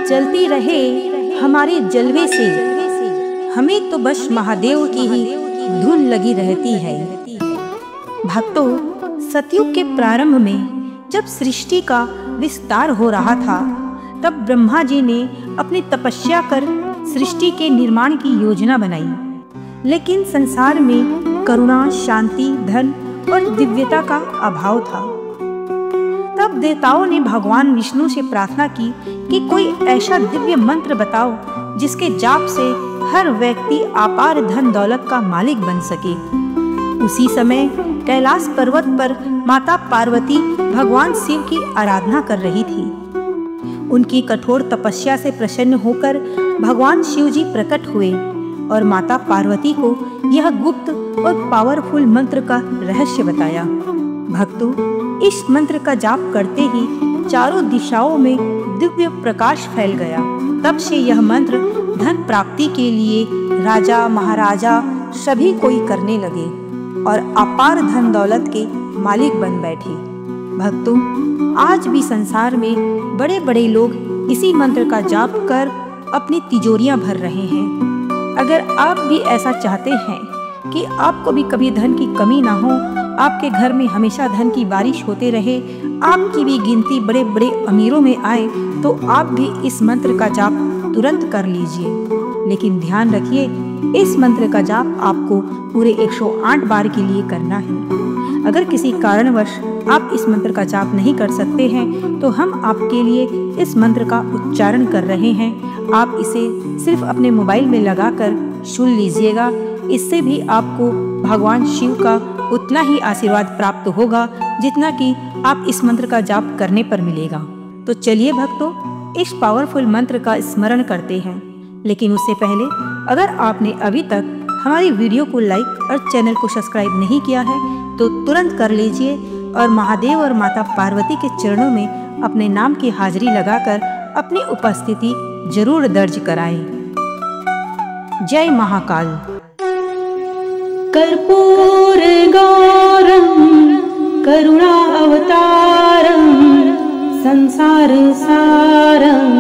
जलती रहे हमारे जलवे से, हमें तो बस महादेव की ही धुन लगी रहती है। भक्तों, सतयुग के प्रारंभ में जब सृष्टि का विस्तार हो रहा था, तब ब्रह्मा जी ने अपनी तपस्या कर सृष्टि के निर्माण की योजना बनाई। लेकिन संसार में करुणा, शांति, धन और दिव्यता का अभाव था। तब देवताओं ने भगवान विष्णु से प्रार्थना की कि कोई ऐसा दिव्य मंत्र बताओ जिसके जाप से हर व्यक्ति अपार धन दौलत का मालिक बन सके। उसी समय कैलाश पर्वत पर माता पार्वती भगवान शिव की आराधना कर रही थी। उनकी कठोर तपस्या से प्रसन्न होकर भगवान शिव जी प्रकट हुए और माता पार्वती को यह गुप्त और पावरफुल मंत्र का रहस्य बताया। भक्तों, इस मंत्र का जाप करते ही चारों दिशाओं में दिव्य प्रकाश फैल गया। तब से यह मंत्र धन प्राप्ति के लिए राजा, महाराजा सभी कोई करने लगे और अपार धन दौलत के मालिक बन बैठे। भक्तों, आज भी संसार में बड़े बड़े लोग इसी मंत्र का जाप कर अपनी तिजोरियां भर रहे हैं। अगर आप भी ऐसा चाहते हैं कि आपको भी कभी धन की कमी ना हो, आपके घर में हमेशा धन की बारिश होते रहे, आपकी भी गिनती बड़े बड़े अमीरों में आए, तो आप भी इस मंत्र का जाप तुरंत कर लीजिए। लेकिन ध्यान रखिए, इस मंत्र का जाप आपको पूरे 108 बार के लिए करना है। अगर किसी कारणवश आप इस मंत्र का जाप नहीं कर सकते हैं, तो हम आपके लिए इस मंत्र का उच्चारण कर रहे हैं। आप इसे सिर्फ अपने मोबाइल में लगाकर सुन लीजिएगा। इससे भी आपको भगवान शिव का उतना ही आशीर्वाद प्राप्त होगा जितना कि आप इस मंत्र का जाप करने पर मिलेगा। तो चलिए भक्तों, इस पावरफुल मंत्र का स्मरण करते हैं। लेकिन उससे पहले अगर आपने अभी तक हमारी वीडियो को लाइक और चैनल को सब्सक्राइब नहीं किया है, तो तुरंत कर लीजिए और महादेव और माता पार्वती के चरणों में अपने नाम की हाजिरी लगाकर अपनी उपस्थिति जरूर दर्ज कराएं। जय महाकाल। कर्पूर गौरम करुणा अवतारम संसार सारम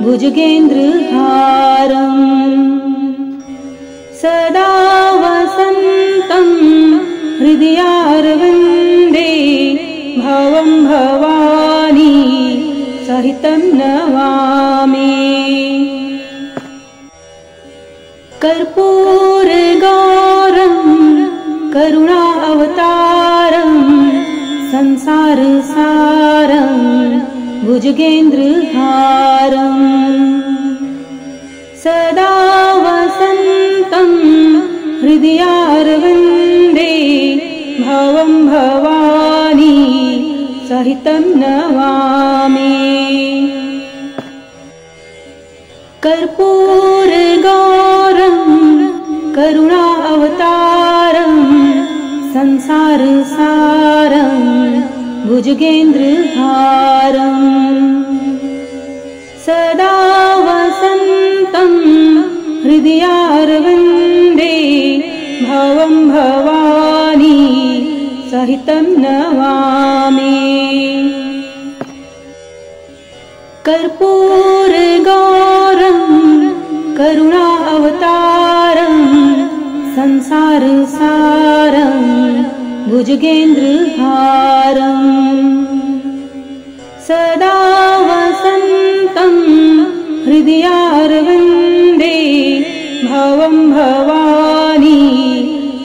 भुजगेंद्र हारम सदा वसंतं हृदयारविंदे भवं भवानी सहितं नमामि। कर्पूर गौरम करुणा अवतारम संसार सारम भुजगेंद्र हारम सदा वसंतं हृदयारविंदे भवं भवानी सहितं नमामि। कर्पूर गौरम करुणा अवतारम संसार सारम भुजगेंद्र हारम सदा वसंतं हृदयारविंदे भवं भवानी सहितं नमामि। कर्पूर गौरम करुणा अवतारम संसार सारम भुजगेंद्र हारम सदा वसंतं हृदयारविंदे भवं भवानी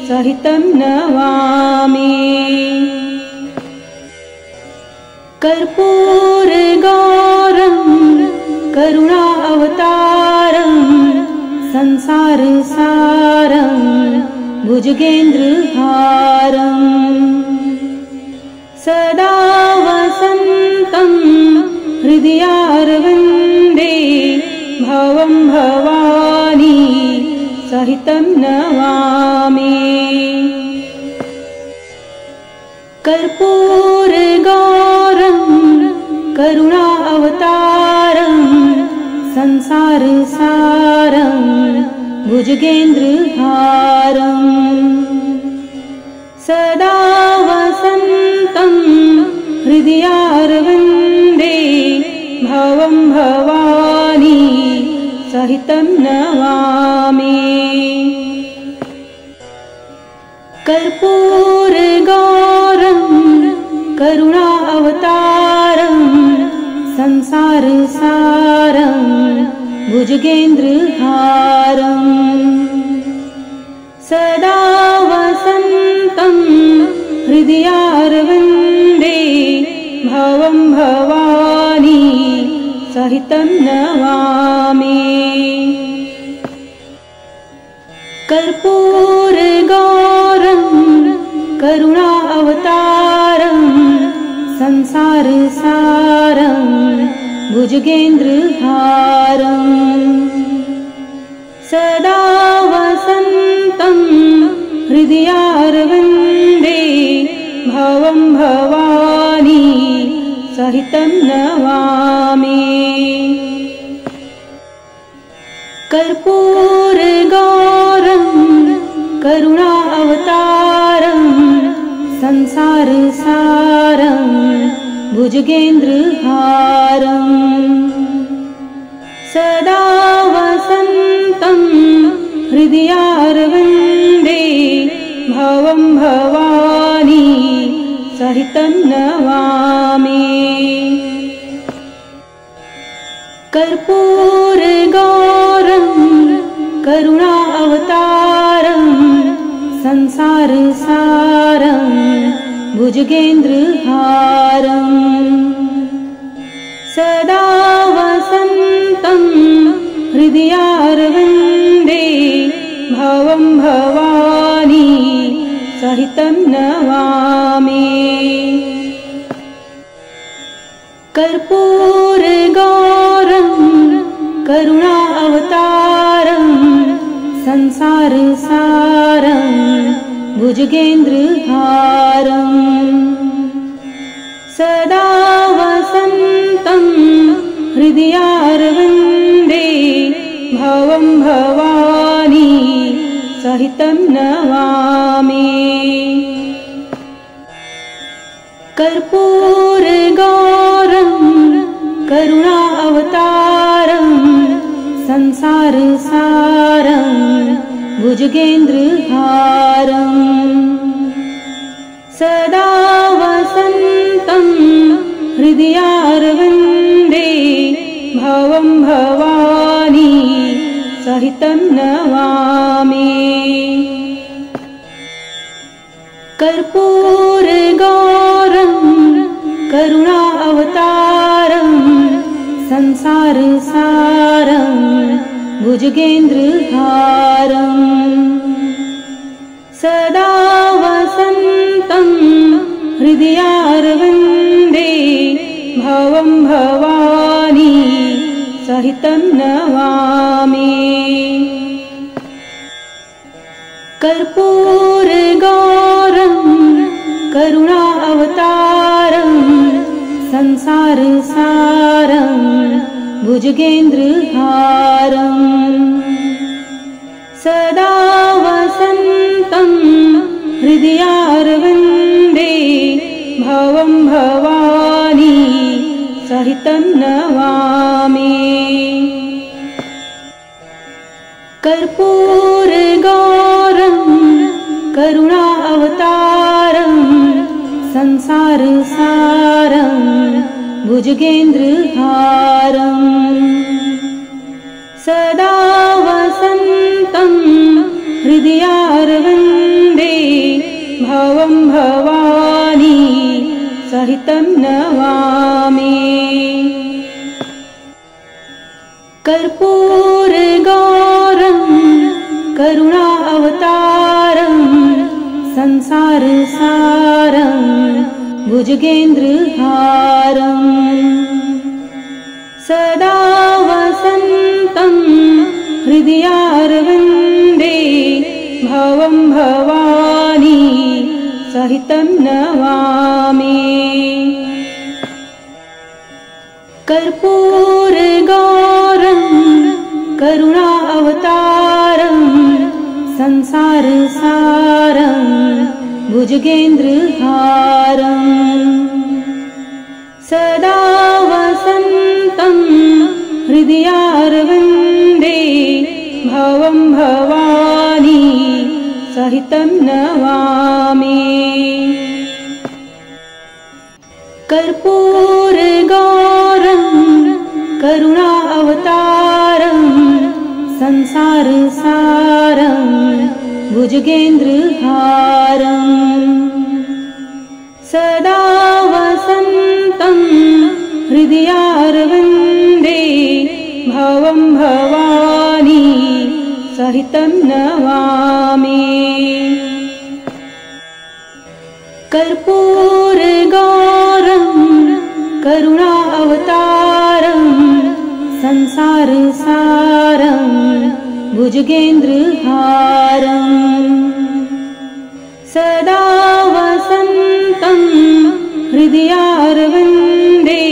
सहितं नमामि। कर्पूर गौरम करुणा अवतारम संसार सारम भुजगेंद्र हारम सदा वसंतं हृदयारविंदे भवं भवानी सहितं नमामि। कर्पूर गौरम करुणा अवतारम संसार सारम भुजगेंद्र हारम सदा वसंतं हृदयारविंदे भवं भवानी सहितं नमामि। कर्पूरगौरं करुणावतारं संसारसारं भुजगेन्द्रहारं सदा वसन्तं हृदयारविन्दे भवं भवानी सहितं नमामि। कर्पूरगौरं करुणावतारं संसारसारं भुजगेन्द्रहारं सदा वसन्तं हृदयारविन्दे भवं भवानी सहितं नमामि। कर्पूरगौरं करुणावतारं संसारसारं भुजगेन्द्रहारं सदा वसन्तं हृदयारविन्दे भवं भवानी सहितं नमामि। कर्पूरगौरं करुणावतारं संसारसारं भुजगेन्द्रहारं सदा वसन्तं हृदयारविन्दे भवं भवानी सहितं नमामि। कर्पूरगौरं करुणावतारं संसारसारं भुजगेन्द्रहारं सदा वसन्तं हृदयारविन्दे भवं भवानी सहितं नमामि। कर्पूरगौरं करुणावतारं संसारसारं भुजगेन्द्रहारं सदा वसन्तं हृदयारविन्दे भवं भवानी सहितं नमामि। कर्पूरगौरं करुणावतारं संसारसारं भुजगेन्द्रहारं सदा वसन्तं हृदयारविन्दे भवं भवानी सहितं नमामि। कर्पूरगौरं करुणावतारं संसारसारं भुजगेन्द्रहारं सदा वसन्तं हृदयारविन्दे भवं भवानी सहितं नमामि। कर्पूरगौरं करुणावतारं संसारसारं भुजगेन्द्रहारं सदा वसन्तं हृदयारविन्दे भवं भवानी सहितं नमामि। कर्पूरगौरं करुणावतारं संसारसारं भुजगेन्द्रहारं सदा वसन्तं हृदयारविन्दे भवं भवानी सहितं नमामि। कर्पूरगौरं करुणावतारं संसारसारं भुजगेन्द्रहारं सदा वसन्तं हृदयारविन्दे भवं भवानी सहितं नमामि। कर्पूरगौरं करुणा अवतारं संसारसारं भुजगेन्द्रहारं सदा वसन्तं हृदयारविन्दे भवं भवानी सहितं नमामि। कर्पूरगौरं करुणा अवतारं संसारसारं भुजगेन्द्रहारं सदा वसन्तं हृदयारविन्दे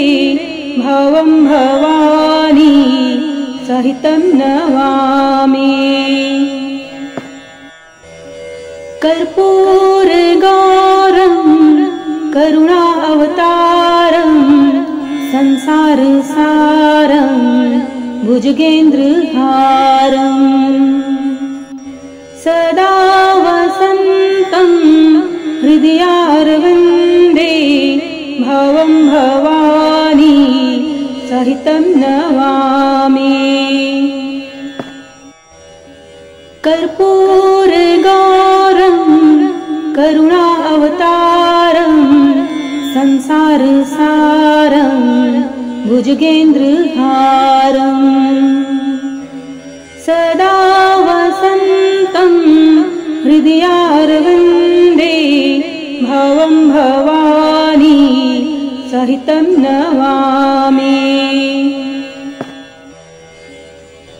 भवं भवानी सहितं नमामि। कर्पूरगौरं करुणा अवतारं संसारसारं भुजगेन्द्रहारं सदा वसन्तं हृदयारविन्दे भवं भवानी सहितं नमामि। कर्पूरगौरं करुणा अवतारं संसारसारं भुजगेन्द्रहारं सदा वसन्तं हृदयारविन्दे भवं भवानी सहितं नमामि।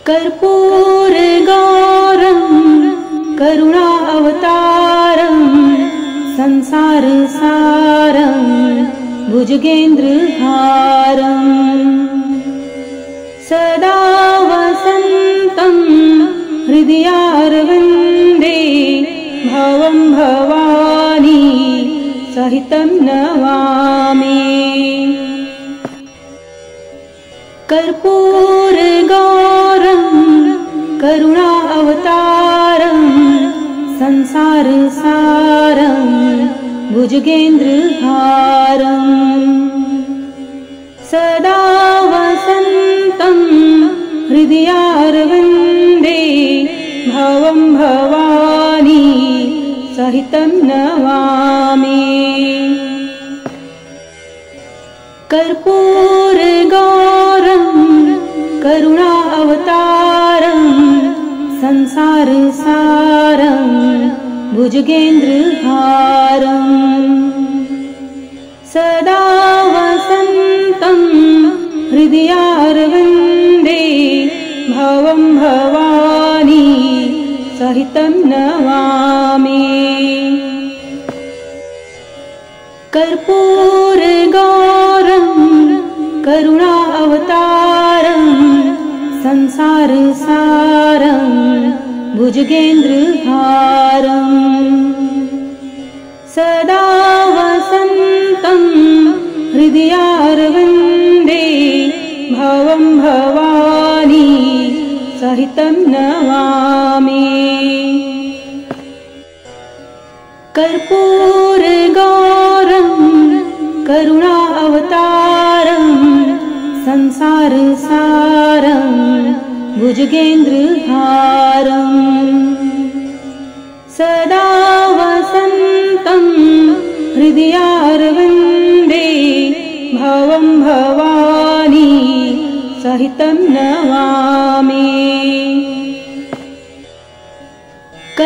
कर्पूरगौरं करुणा अवतारं संसारसारं भुजगेन्द्रहारं सदा वसन्तं हृदयारविन्दे भवं भवानी सहितं नमामि। कर्पूरगौरं करुणा अवतारं संसारसारं भुजगेन्द्रहारं सदा वसन्तं हृदयारविन्दे भवं भवानी सहितं नमामि। कर्पूरगौरं करुणा अवतारं संसारसारं भुजगेन्द्रहारं सदा वसन्तं हृदयारविन्दे भवं भवानी सहितं नमामि। कर्पूरगौरं करुणा अवतारं संसारसारं भुजगेन्द्रहारं सदा वसन्तं हृदयारविन्दे भवं भवानी सहितं नमामि। कर्पूरगौरं करुणा अवतारं संसारसारं भुजगेन्द्रहारं सदा वसन्तं हृदयारविन्दे भवं भवानी सहितं नमामि।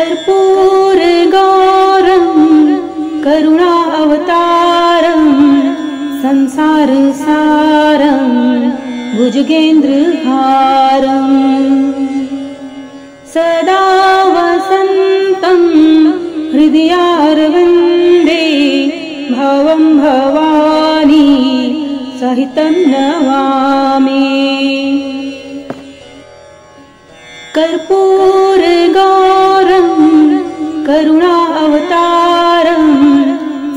कर्पूरगौरं करुणा अवतारं संसारसारं भुजगेन्द्रहारं सदा वसन्तं हृदयारविन्दे भवं भवानी सहितं नमामि। कर्पूरगौरं करुणा अवतारं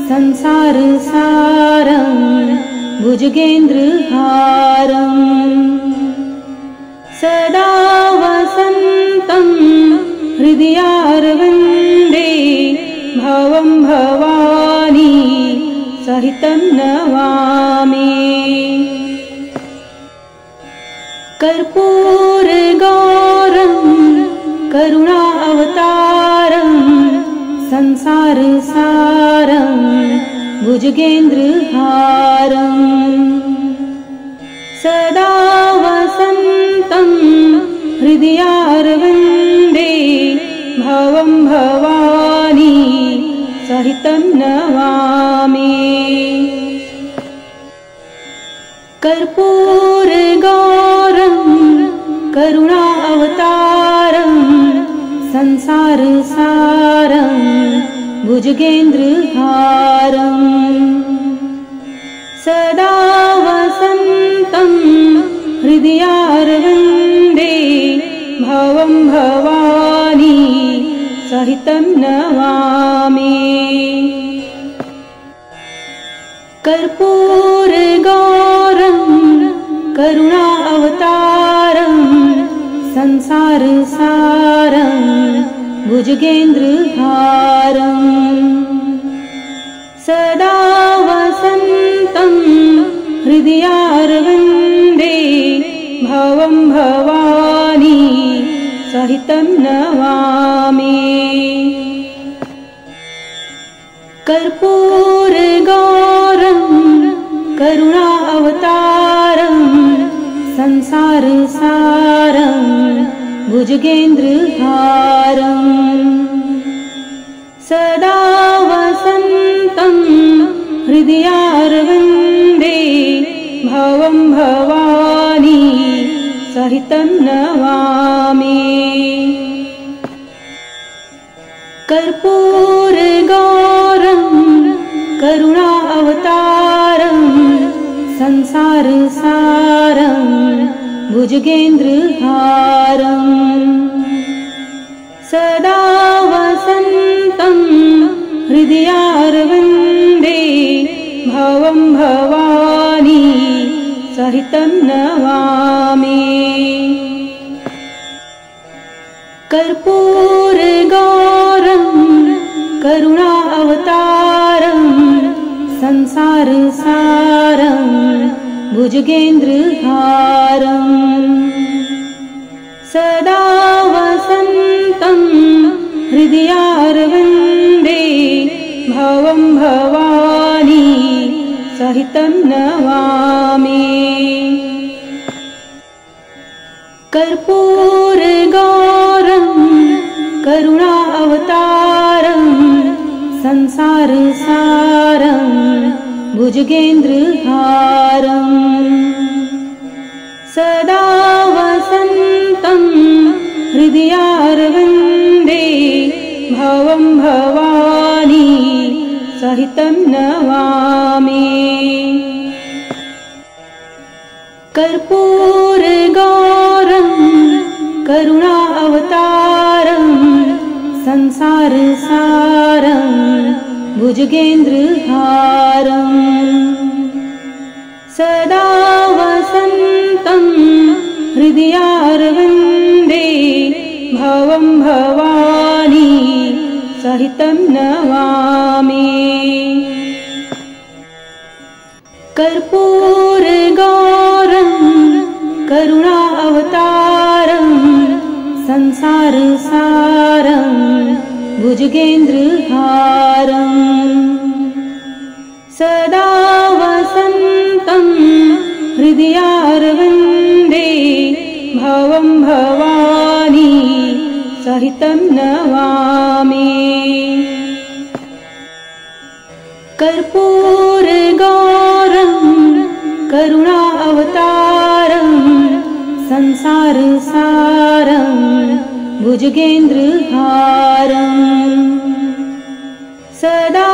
संसारसारं भुजगेन्द्रहारं सदा वसन्तं हृदयारविन्दे भवं भवानी सहितं नमामि। कर्पूरगौरं करुणावतारं संसारसारं भुजगेन्द्रहारं सदा वसन्तं हृदयारविन्दे भवं भवानी सहितं नमामि। कर्पूरगौरं करुणावतारं संसारसारं भुजगेन्द्रहारं सदा वसन्तं हृदयारविन्दे भवं भवानी सहितं नमामि। कर्पूरगौरं करुणावतारं संसारसारं भुजगेन्द्रहारं सदा वसन्तं हृदयारविन्दे भवं भवानी सहितं नमामि। कर्पूरगौरं करुणावतारं संसारसारं भुजगेन्द्रहारं सदा वसन्तं हृदयारविन्दे भवं भवानी सहितं नमामि। कर्पूरगौरं करुणावतारं संसारसारं भुजगेन्द्रहारं सदा वसन्तं हृदयारविन्दे भवं भवानी सहितं नमामि। कर्पूरगौरं करुणावतारं संसारसारं भुजगेन्द्रहारं सदा वसन्तं हृदयारविन्दे भवं भवानी सहितं नमामि। कर्पूरगौरं करुणावतारं संसारसारं भुजगेन्द्रहारं सदा वसन्तं हृदयारविन्दे भवं भवानी सहितं नमामि। कर्पूरगौरं करुणावतारं संसारसारं भुजगेन्द्रहारं सदा वसन्तं हृदयारविन्दे भवं भवानी सहितं नमामि। कर्पूरगौरं करुणावतारं संसारसारं भुजगेन्द्रहारं सदा वसन्तं हृदयारविन्दे भवं भवानी सहितं नमामि। कर्पूरगौरं करुणावतारं संसारसारं भुजगेन्द्रहारं सदा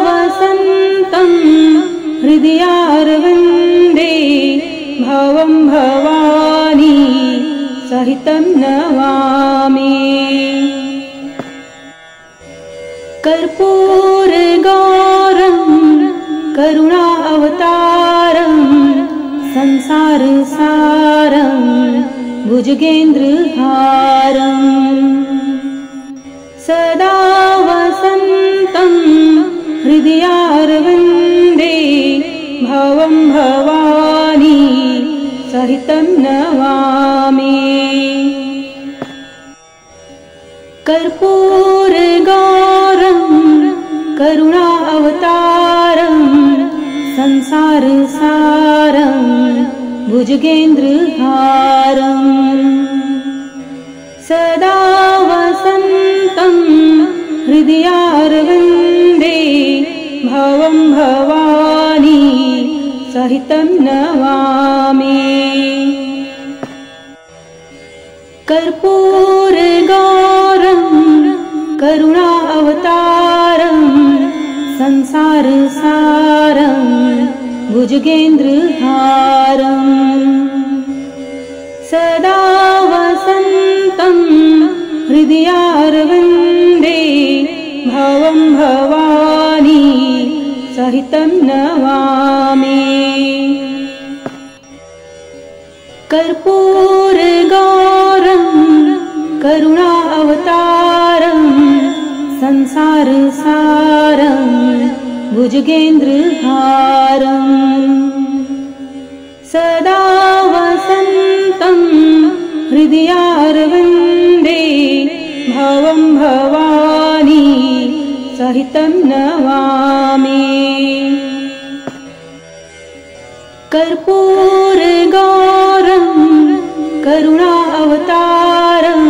वसन्तं हृदयारविन्दे भवं भवानी सहितं नमामि। कर्पूरगौरं करुणावतारं संसारसारं भुजगेन्द्रहारम् सदा वसन्तं हृदयारविन्दे भवं भवानी सहितं नमामि। कर्पूरगौरं करुणावतारं संसारसारं भुजगेन्द्रहारम् सदा वसन्तं हृदयारविन्दे भवं भवानी सहितं नमामि। कर्पूरगौरं करुणावतारं संसारसारं भुजगेन्द्रहारम् सदा वसन्तं हृदयारविन्दे भवं भवानी सहितं नमामि। कर्पूरगौरं करुणावतारं संसारसारं भुजगेन्द्रहारम् सदा वसन्तं हृदयारविन्दे भवं भवानी सहितं नमामि। कर्पूरगौरं करुणावतारं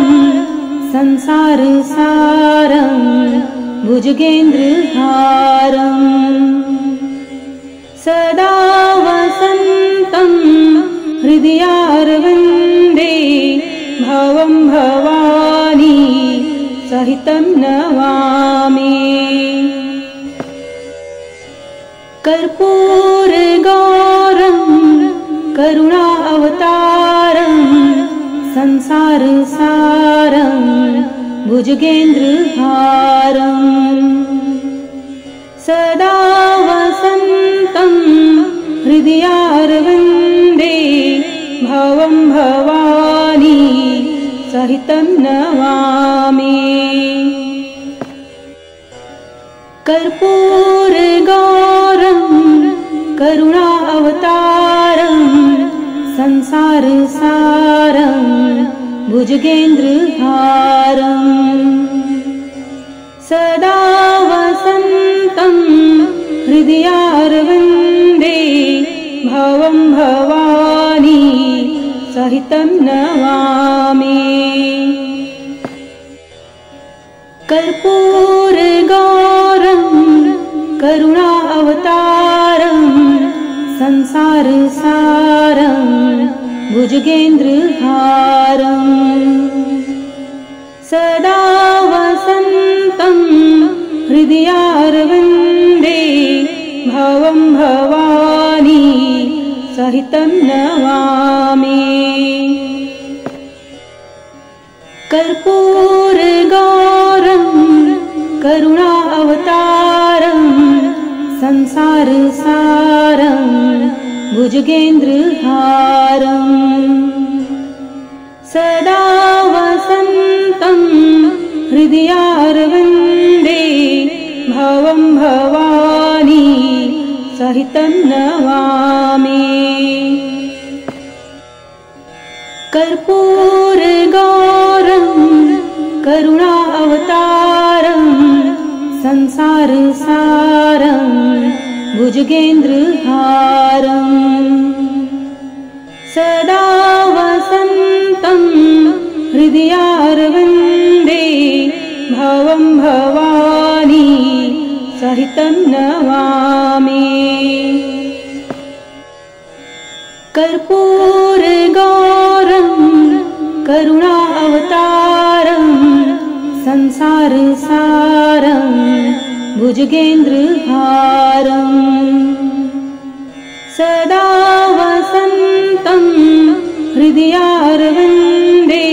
संसारसारं भुजगेन्द्रहारम् सदा वसन्तं हृदयारविन्दे भवं भवानी सहितं नमामि। कर्पूरगौरं करुणावतारं संसारसारं भुजगेन्द्रहारम् सदा वसन्तं हृदयारविन्दे भवं भवानी सहितं नमामि। कर्पूरगौरं करुणावतारं संसारसारं भुजगेन्द्रहारम् सदा वसन्तं हृदयारविन्दे भवं भवानी सहितं नमामि। कर्पूरगौरं करुणावतारं संसारसारं भुजगेन्द्रहारम् सदा वसन्तं हृदयारविन्दे भवं भवानी सहितं नमामि। कर्पूरगौरं करुणावतारं संसारसारं भुजगेन्द्रहारम् सदा वसन्तं हृदयारविन्दे भवं भवानी सहितं नमामि। कर्पूरगौरं करुणावतारं संसारसारं भुजगेन्द्रहारम् सदा वसन्तं हृदयारविन्दे भवं भवानी सहितं नमामि। कर्पूरगौरं करुणावतारं संसारसारं भुजगेन्द्रहारम् सदा वसन्तं हृदयारविन्दे